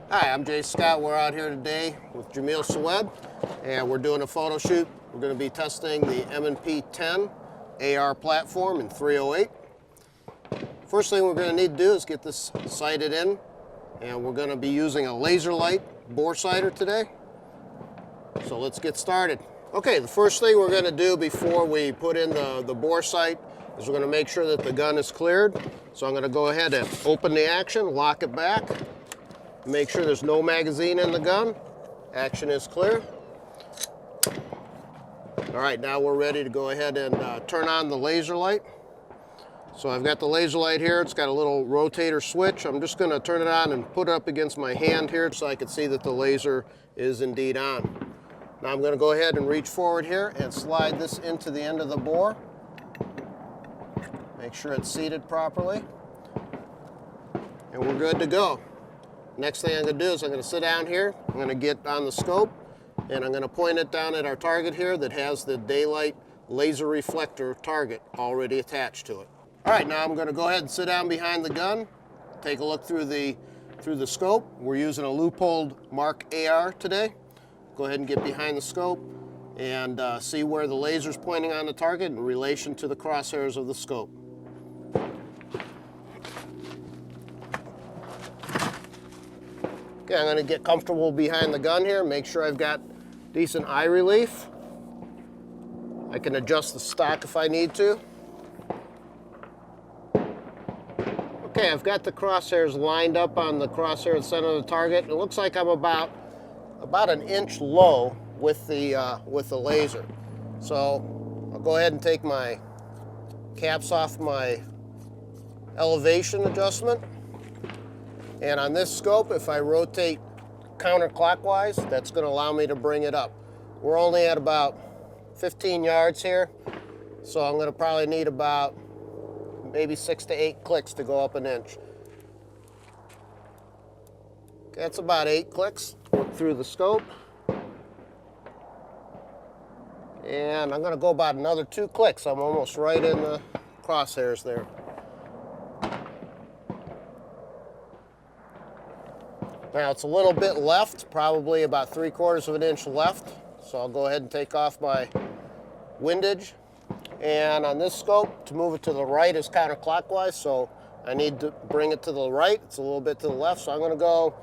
Hi, I'm Jay Scott. We're out here today with Jamil Saweb, and we're doing a photo shoot. We're going to be testing the M&P 10 AR platform in 308. First thing we're going to need to do is get this sighted in, and we're going to be using a laser light bore sighter today. So let's get started. Okay, the first thing we're going to do before we put in the bore sight is we're going to make sure that the gun is cleared. So I'm going to go ahead and open the action, lock it back. Make sure there's no magazine in the gun. Action is clear. All right, now we're ready to go ahead and turn on the laser light. So I've got the laser light here. It's got a little rotator switch. I'm just going to turn it on and put it up against my hand here so I can see that the laser is indeed on. Now I'm going to go ahead and reach forward here and slide this into the end of the bore. Make sure it's seated properly. And we're good to go. Next thing I'm going to do is I'm going to sit down here, I'm going to get on the scope, and I'm going to point it down at our target here that has the daylight laser reflector target already attached to it. All right, now I'm going to go ahead and sit down behind the gun, take a look through the scope. We're using a loopholed Mark AR today. Go ahead and get behind the scope and see where the laser's pointing on the target in relation to the crosshairs of the scope. Okay, I'm going to get comfortable behind the gun here, make sure I've got decent eye relief. I can adjust the stock if I need to. Okay, I've got the crosshairs lined up on the crosshair at the center of the target. It looks like I'm about an inch low with the laser. So I'll go ahead and take my caps off my elevation adjustment. And on this scope, if I rotate counterclockwise, that's going to allow me to bring it up. We're only at about 15 yards here, so I'm going to probably need about maybe 6 to 8 clicks to go up an inch. Okay, that's about 8 clicks. Look through the scope. And I'm going to go about another 2 clicks. I'm almost right in the crosshairs there. Now it's a little bit left, probably about 3/4 of an inch left. So I'll go ahead and take off my windage. And on this scope, to move it to the right is counterclockwise, so I need to bring it to the right. It's a little bit to the left, so I'm going to go,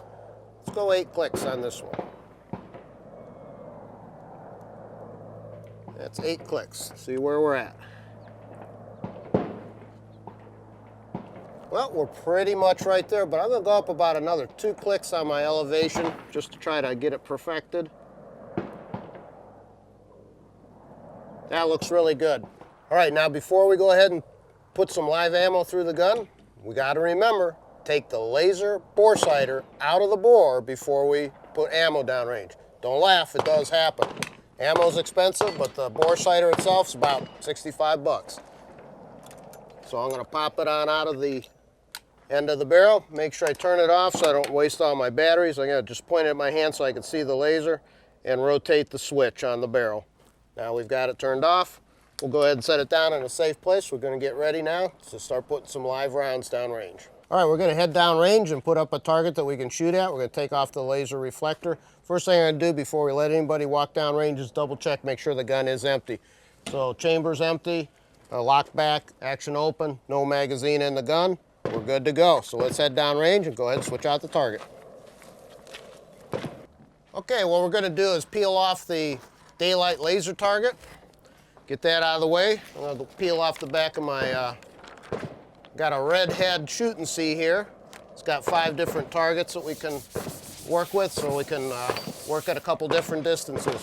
let's go 8 clicks on this one. That's 8 clicks. See where we're at. Well, we're pretty much right there, but I'm going to go up about another 2 clicks on my elevation just to try to get it perfected. That looks really good. All right, now before we go ahead and put some live ammo through the gun, we got to remember, take the laser bore sighter out of the bore before we put ammo downrange. Don't laugh, it does happen. Ammo's expensive, but the bore sighter itself is about 65 bucks. So I'm going to pop it on out of the end of the barrel, make sure I turn it off so I don't waste all my batteries. I'm going to just point it at my hand so I can see the laser and rotate the switch on the barrel. Now we've got it turned off. We'll go ahead and set it down in a safe place. We're going to get ready now to start putting some live rounds downrange. All right, we're going to head downrange and put up a target that we can shoot at. We're going to take off the laser reflector. First thing I'm going to do before we let anybody walk downrange is double check, make sure the gun is empty. So chamber's empty, lock back, action open, no magazine in the gun. We're good to go. So let's head downrange and go ahead and switch out the target. Okay, what we're going to do is peel off the daylight laser target. Get that out of the way. I'm going to peel off the back of my, got a red head shoot and see here. It's got 5 different targets that we can work with, so we can work at a couple different distances.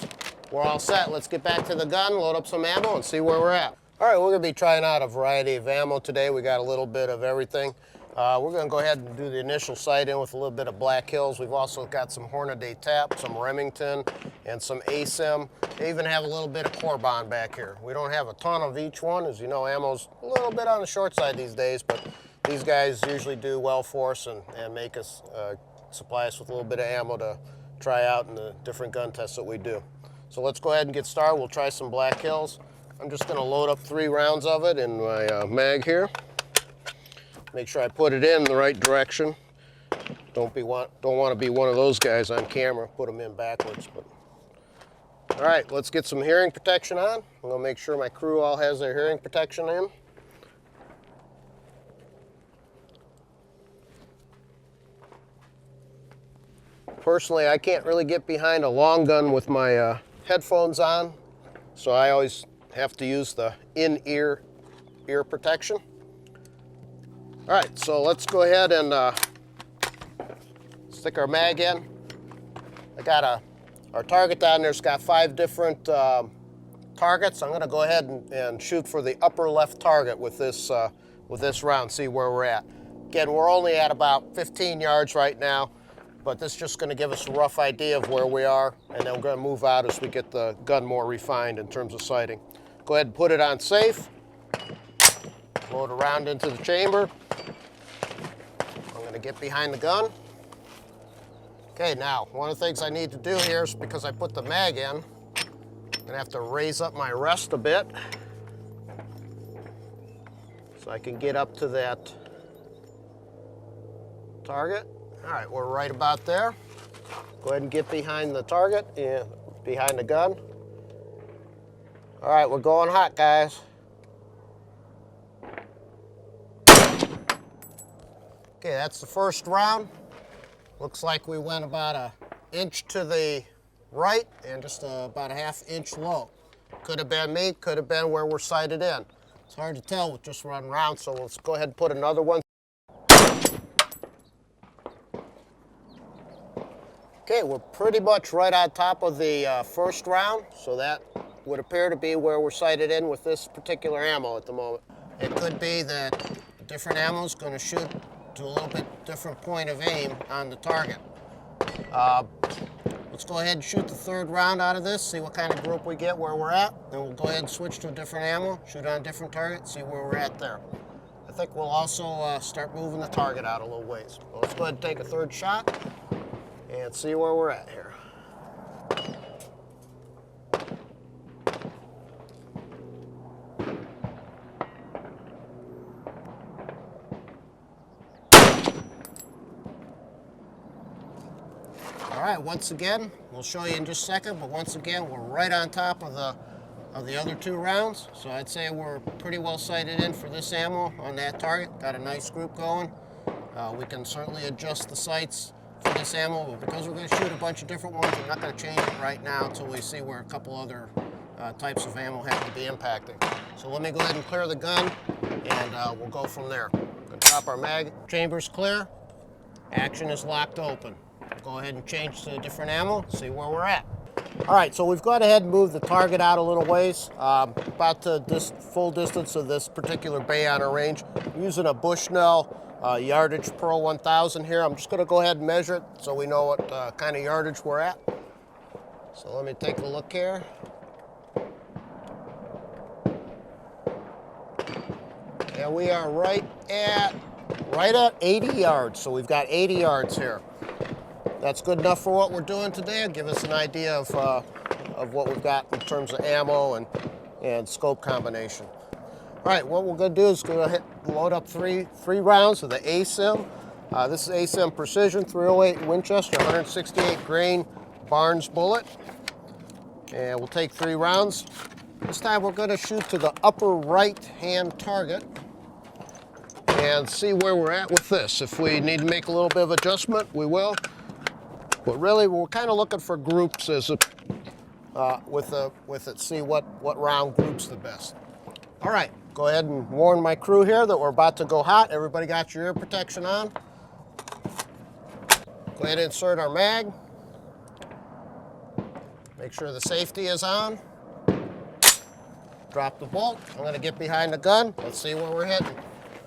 We're all set. Let's get back to the gun, load up some ammo, and see where we're at. All right, we're going to be trying out a variety of ammo today. We got a little bit of everything. We're going to go ahead and do the initial sight in with a little bit of Black Hills. We've also got some Hornady Tap, some Remington, and some ASIM. They even have a little bit of Corbon back here. We don't have a ton of each one. As you know, ammo's a little bit on the short side these days, but these guys usually do well for us and make us, supply us with a little bit of ammo to try out in the different gun tests that we do. So let's go ahead and get started. We'll try some Black Hills. I'm just going to load up 3 rounds of it in my mag here. Make sure I put it in the right direction. Don't want to be one of those guys on camera. Put them in backwards. But all right, let's get some hearing protection on. I'm gonna make sure my crew all has their hearing protection in. Personally, I can't really get behind a long gun with my headphones on, so I always have to use the in-ear ear protection. All right, so let's go ahead and stick our mag in. I got our target down there's got 5 different targets. I'm gonna go ahead and shoot for the upper left target with this round, see where we're at. Again, we're only at about 15 yards right now, but this is just gonna give us a rough idea of where we are, and then we're gonna move out as we get the gun more refined in terms of sighting. Go ahead and put it on safe. Load around into the chamber. I'm gonna get behind the gun. Okay, now, one of the things I need to do here is because I put the mag in, I'm gonna have to raise up my rest a bit so I can get up to that target. All right, we're right about there. Go ahead and get behind the target and behind the gun. All right, we're going hot, guys. Okay, that's the first round. Looks like we went about an inch to the right and just about a ½ inch low. Could have been me, could have been where we're sighted in. It's hard to tell with just one round, so let's go ahead and put another one. Okay, we're pretty much right on top of the first round, so that would appear to be where we're sighted in with this particular ammo at the moment. It could be that different ammo is going to shoot to a little bit different point of aim on the target. Let's go ahead and shoot the third round out of this, see what kind of group we get where we're at. Then we'll go ahead and switch to a different ammo, shoot on a different target, see where we're at there. I think we'll also start moving the target out a little ways. Well, let's go ahead and take a third shot and see where we're at here. All right, once again, we'll show you in just a second, but once again, we're right on top of the other 2 rounds. So I'd say we're pretty well sighted in for this ammo on that target. Got a nice group going. We can certainly adjust the sights for this ammo, but because we're going to shoot a bunch of different ones, we're not going to change it right now until we see where a couple other types of ammo have to be impacting. So let me go ahead and clear the gun, and we'll go from there. We're going to drop our mag. Chamber's clear. Action is locked open. Go ahead and change to a different ammo, see where we're at. All right, so we've gone ahead and moved the target out a little ways, about to this full distance of this particular bay on our range. I'm using a Bushnell Yardage Pro 1000 here. I'm just gonna go ahead and measure it so we know what kind of yardage we're at. So let me take a look here. And we are right at 80 yards, so we've got 80 yards here. That's good enough for what we're doing today. It'll give us an idea of what we've got in terms of ammo and scope combination. All right, what we're going to do is go ahead and load up three rounds of the ASIM. This is ASIM Precision 308 Winchester 168 grain Barnes bullet. And we'll take 3 rounds. This time we're going to shoot to the upper right-hand target and see where we're at with this. If we need to make a little bit of adjustment, we will. But really, we're kind of looking for groups as with it, see what round groups the best. All right, go ahead and warn my crew here that we're about to go hot. Everybody got your ear protection on? Go ahead and insert our mag. Make sure the safety is on. Drop the bolt. I'm gonna get behind the gun. Let's see where we're heading.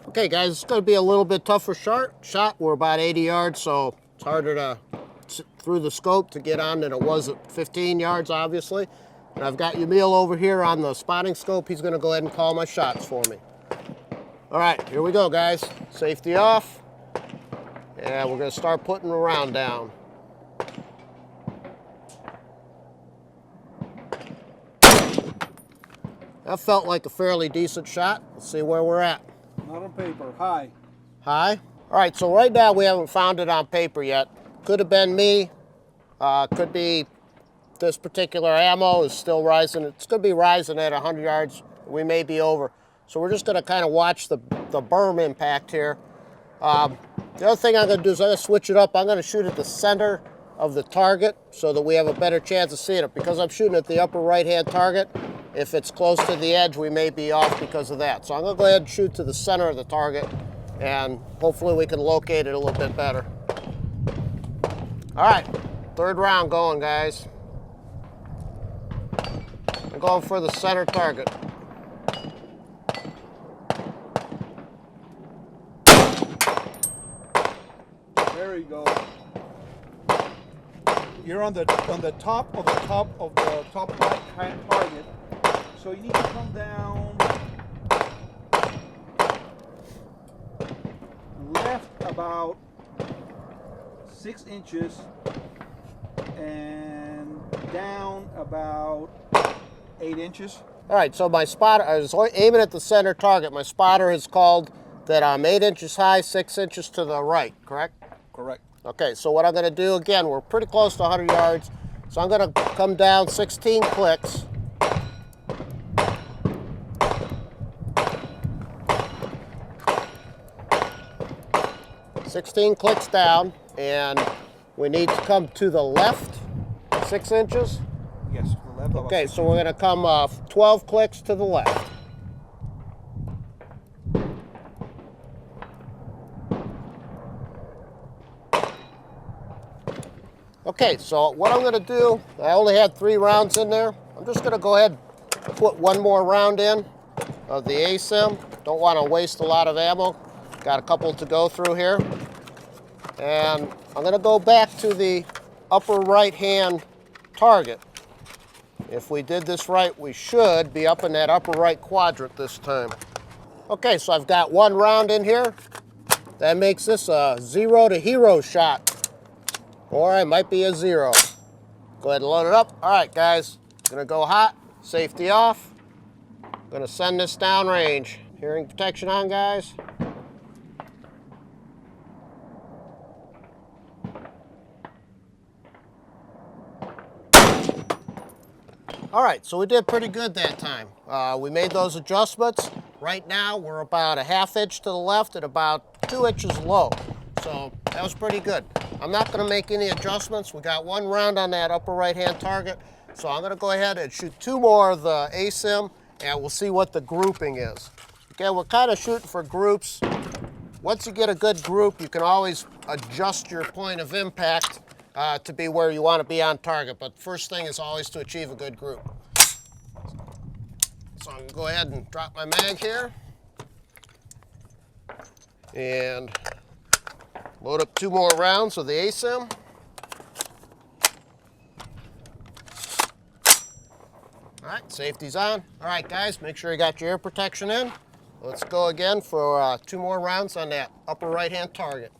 Okay, guys, it's gonna be a little bit tougher shot. We're about 80 yards, so it's harder to through the scope to get on than it was at 15 yards, obviously. And I've got Emil over here on the spotting scope. He's gonna go ahead and call my shots for me. All right, here we go, guys. Safety off. And we're gonna start putting the round down. That felt like a fairly decent shot. Let's see where we're at. Not on paper, high. High? All right, so right now we haven't found it on paper yet. Could have been me. Could be this particular ammo is still rising. It's going to be rising at 100 yards. We may be over. So we're just going to kind of watch the berm impact here. The other thing I'm going to do is I'm going to switch it up. I'm going to shoot at the center of the target so that we have a better chance of seeing it. Because I'm shooting at the upper right-hand target, if it's close to the edge, we may be off because of that. So I'm going to go ahead and shoot to the center of the target, and hopefully we can locate it a little bit better. All right, third round going, guys. I'm going for the center target. There you go. You're on the top of the top right hand target. So you need to come down left about 6 inches and down about 8 inches. All right, so my spotter, I was aiming at the center target. My spotter has called that I'm 8 inches high, 6 inches to the right, correct? Correct. Okay, so what I'm going to do, again, we're pretty close to 100 yards, so I'm going to come down 16 clicks. Down, and we need to come to the left 6 inches. Yes, to the left. Okay, so we're going to come 12 clicks to the left. Okay, so what I'm going to do, I only had 3 rounds in there. I'm just going to go ahead and put one more round in of the ASIM. Don't want to waste a lot of ammo. Got a couple to go through here. And I'm going to go back to the upper right-hand target. If we did this right, we should be up in that upper right quadrant this time. Okay, so I've got 1 round in here. That makes this a 0 to hero shot. Or it might be a 0. Go ahead and load it up. All right, guys, gonna go hot, safety off. Gonna send this down range. Hearing protection on, guys. All right, so we did pretty good that time. We made those adjustments. Right now, we're about a ½ inch to the left and about 2 inches low. So that was pretty good. I'm not gonna make any adjustments. We got 1 round on that upper right-hand target. So I'm gonna go ahead and shoot 2 more of the ASIM, and we'll see what the grouping is. Okay, we're kind of shooting for groups. Once you get a good group, you can always adjust your point of impact to be where you want to be on target. But first thing is always to achieve a good group. So I'm going to go ahead and drop my mag here. And load up 2 more rounds of the ASIM. All right, safety's on. All right, guys, make sure you got your ear protection in. Let's go again for 2 more rounds on that upper right-hand target.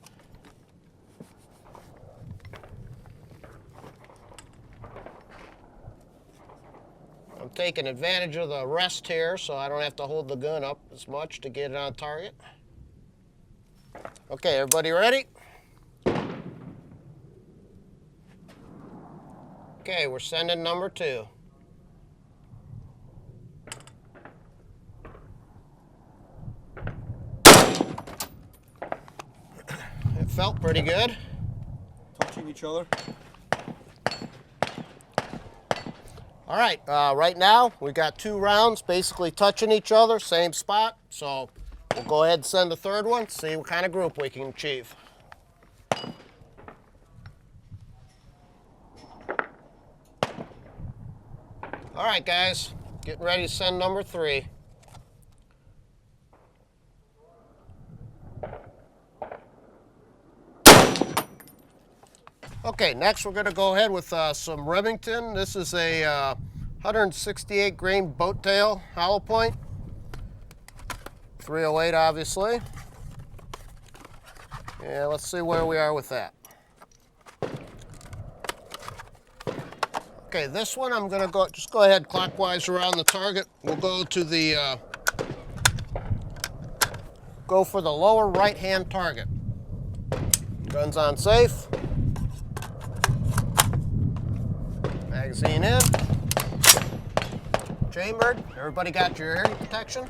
I'm taking advantage of the rest here so I don't have to hold the gun up as much to get it on target. Okay, everybody ready? Okay, we're sending number 2. It felt pretty good. Touching each other. All right, right now we got 2 rounds basically touching each other, same spot. So we'll go ahead and send the 3rd one, see what kind of group we can achieve. All right, guys, getting ready to send number 3. Okay, next we're going to go ahead with some Remington. This is a 168 grain boat tail hollow point. 308 obviously. And let's see where we are with that. Okay, this one I'm going to just go ahead clockwise around the target. We'll go to the go for the lower right hand target. Gun's on safe. Magazine in. Chambered. Everybody got your hearing protection?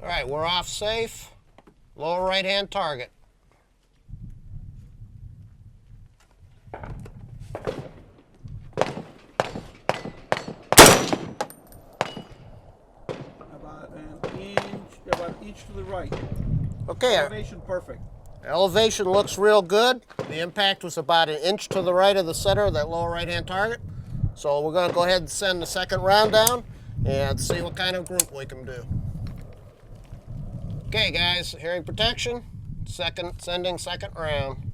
All right, we're off safe. Lower right-hand target. About an inch to the right. Okay. Elevation perfect. Elevation looks real good. The impact was about an inch to the right of the center of that lower right-hand target. So we're going to go ahead and send the second round down and see what kind of group we can do. Okay, guys, hearing protection. Sending second round.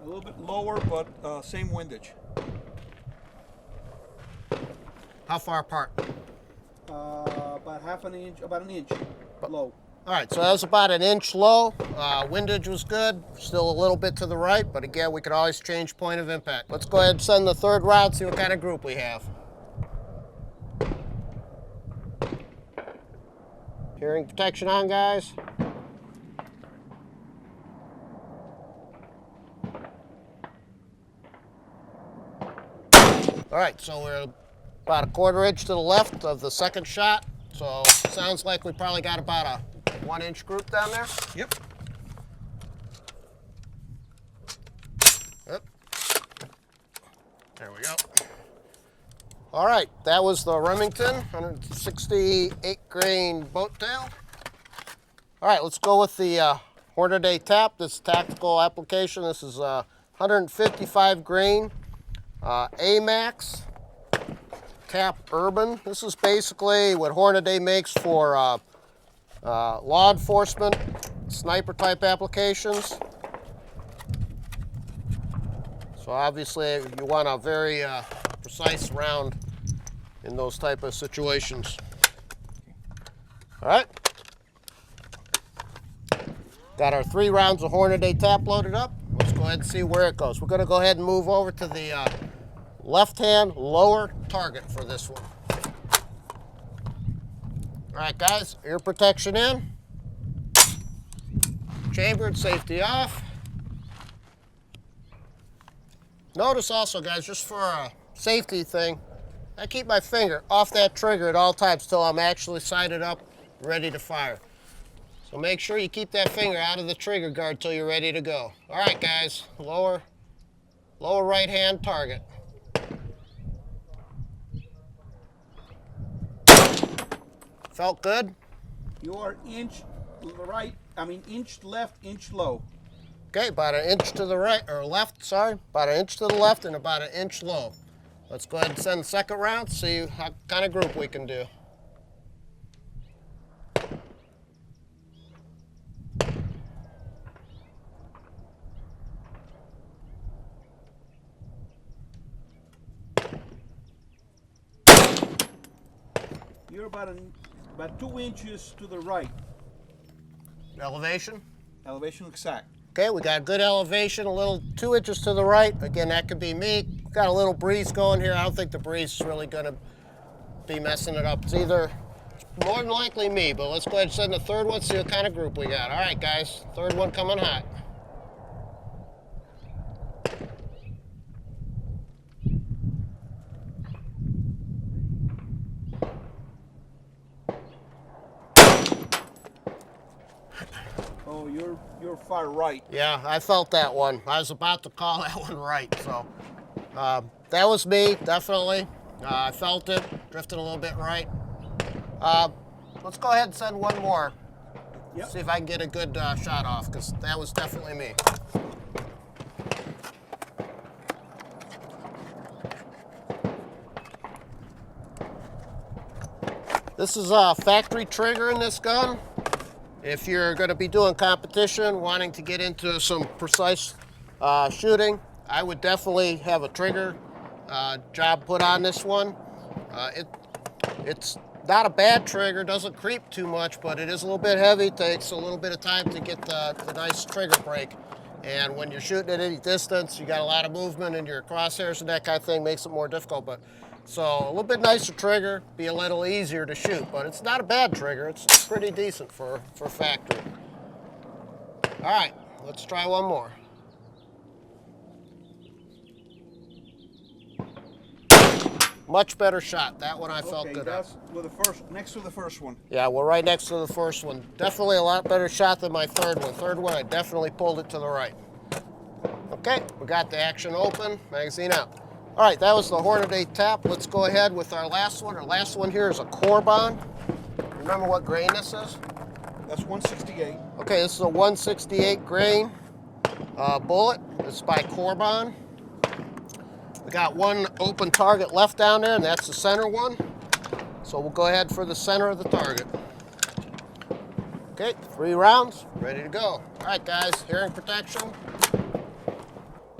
A little bit lower, but same windage. How far apart? About half an inch, about an inch low. All right, so that was about an inch low. Windage was good, still a little bit to the right, but again, we could always change point of impact. Let's go ahead and send the third round, see what kind of group we have. Hearing protection on, guys. All right, so we're about a quarter inch to the left of the second shot. So sounds like we probably got about a 1 inch group down there. Yep. Yep. There we go. All right, that was the Remington 168 grain boat tail. All right, let's go with the Hornady tap. This tactical application. This is 155 grain AMAX tap urban. This is basically what Hornady makes for law enforcement, sniper type applications. So obviously you want a very precise round in those type of situations. All right. Got our 3 rounds of Hornady tap loaded up. Let's go ahead and see where it goes. We're going to go ahead and move over to the left-hand lower target for this one. All right, guys, ear protection in. Chambered, safety off. Notice also, guys, just for a safety thing, I keep my finger off that trigger at all times till I'm actually sighted up, ready to fire. So make sure you keep that finger out of the trigger guard till you're ready to go. All right, guys, lower right-hand target. Felt good? You are inch right, inch left, inch low. Okay, about an inch to the right, or left, sorry. About an inch to the left and about an inch low. Let's go ahead and send the second round, see what kind of group we can do. You're about 2 inches to the right. Elevation? Elevation exact. Okay, we got good elevation, a little 2 inches to the right. Again, that could be me. Got a little breeze going here. I don't think the breeze is really gonna be messing it up. It's either more than likely me, but let's go ahead and send the third one, see what kind of group we got. All right, guys, third one coming hot. Oh, you're far right. Yeah, I felt that one. I was about to call that one right, so that was me, definitely. I felt it, drifted a little bit right. Let's go ahead and send one more. Yep. See if I can get a good shot off, because that was definitely me. This is a factory trigger in this gun. If you're going to be doing competition, wanting to get into some precise shooting, I would definitely have a trigger job put on this one. It's not a bad trigger, doesn't creep too much, but it is a little bit heavy. Takes a little bit of time to get the nice trigger break. And when you're shooting at any distance, you got a lot of movement in your crosshairs and that kind of thing, makes it more difficult. But so a little bit nicer trigger, be a little easier to shoot, but it's not a bad trigger. It's pretty decent for factory. All right, let's try one more. Much better shot. That one I felt good. That's with the first, next to the first one. Yeah, we're right next to the first one. Definitely a lot better shot than my third one. Third one, I definitely pulled it to the right. Okay, we got the action open, magazine out. All right, that was the Hornady Tap. Let's go ahead with our last one. Our last one here is a Corbon. Remember what grain this is? That's 168. Okay, this is a 168 grain bullet. It's by Corbon. We got one open target left down there, and that's the center one. So we'll go ahead for the center of the target. Okay, 3 rounds, ready to go. All right, guys, hearing protection.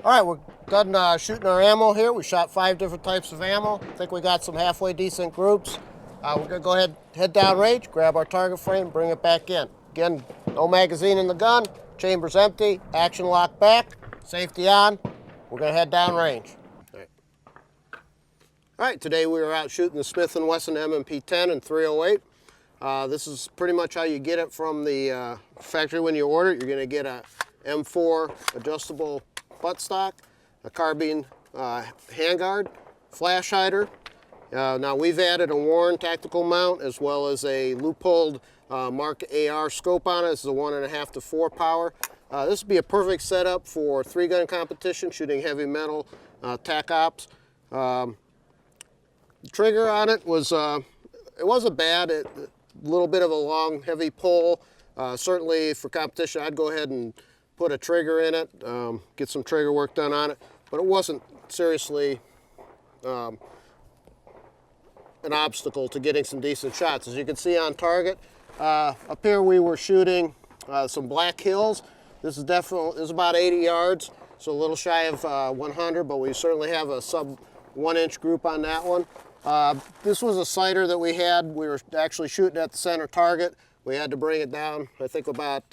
All right, we're done shooting our ammo here. We shot 5 different types of ammo. I think we got some halfway decent groups. We're gonna go ahead, head down range, grab our target frame, bring it back in. Again, no magazine in the gun, chamber's empty, action lock back, safety on. We're gonna head down range. All right, today we were out shooting the Smith & Wesson M&P 10 and 308. This is pretty much how you get it from the factory when you order it. You're gonna get a M4 adjustable buttstock, a carbine handguard, flash hider. Now we've added a Warren tactical mount as well as a loopholed Mark AR scope on it. This is a 1.5 to 4 power. This would be a perfect setup for 3-gun competition, shooting heavy metal, tac ops. The trigger on it was, it wasn't bad. A little bit of a long, heavy pull. Certainly for competition, I'd go ahead and put a trigger in it, get some trigger work done on it, but it wasn't seriously an obstacle to getting some decent shots. As you can see on target, up here we were shooting some Black Hills. This is about 80 yards, so a little shy of 100, but we certainly have a sub 1-inch group on that one. This was a sighter that we had. We were actually shooting at the center target. We had to bring it down, I think about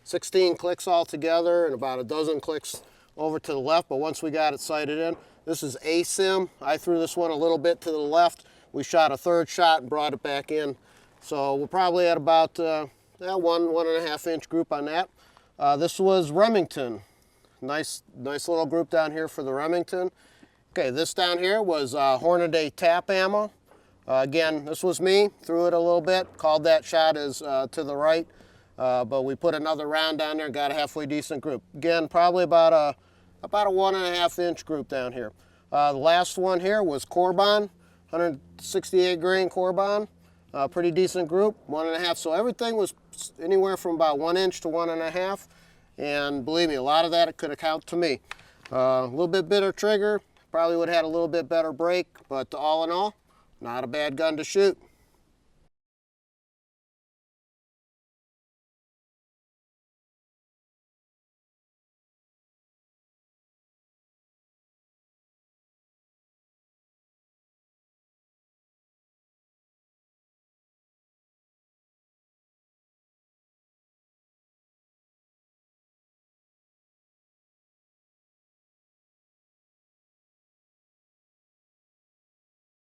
16 clicks altogether and about a dozen clicks over to the left, but once we got it sighted in, this is ASIM. I threw this one a little bit to the left. We shot a 3rd shot and brought it back in. So we're probably at about 1.5 inch group on that. This was Remington. Nice little group down here for the Remington. Okay, this down here was Hornady Tap ammo. Again, this was me, threw it a little bit, called that shot as to the right, but we put another round down there and got a halfway decent group. Again, probably about a 1.5 inch group down here. The last one here was Corbon, 168 grain Corbon, pretty decent group, 1.5. So everything was anywhere from about 1 inch to 1.5, and believe me, a lot of that it could account to me. A little bit bitter trigger. Probably would have had a little bit better break, but all in all, not a bad gun to shoot.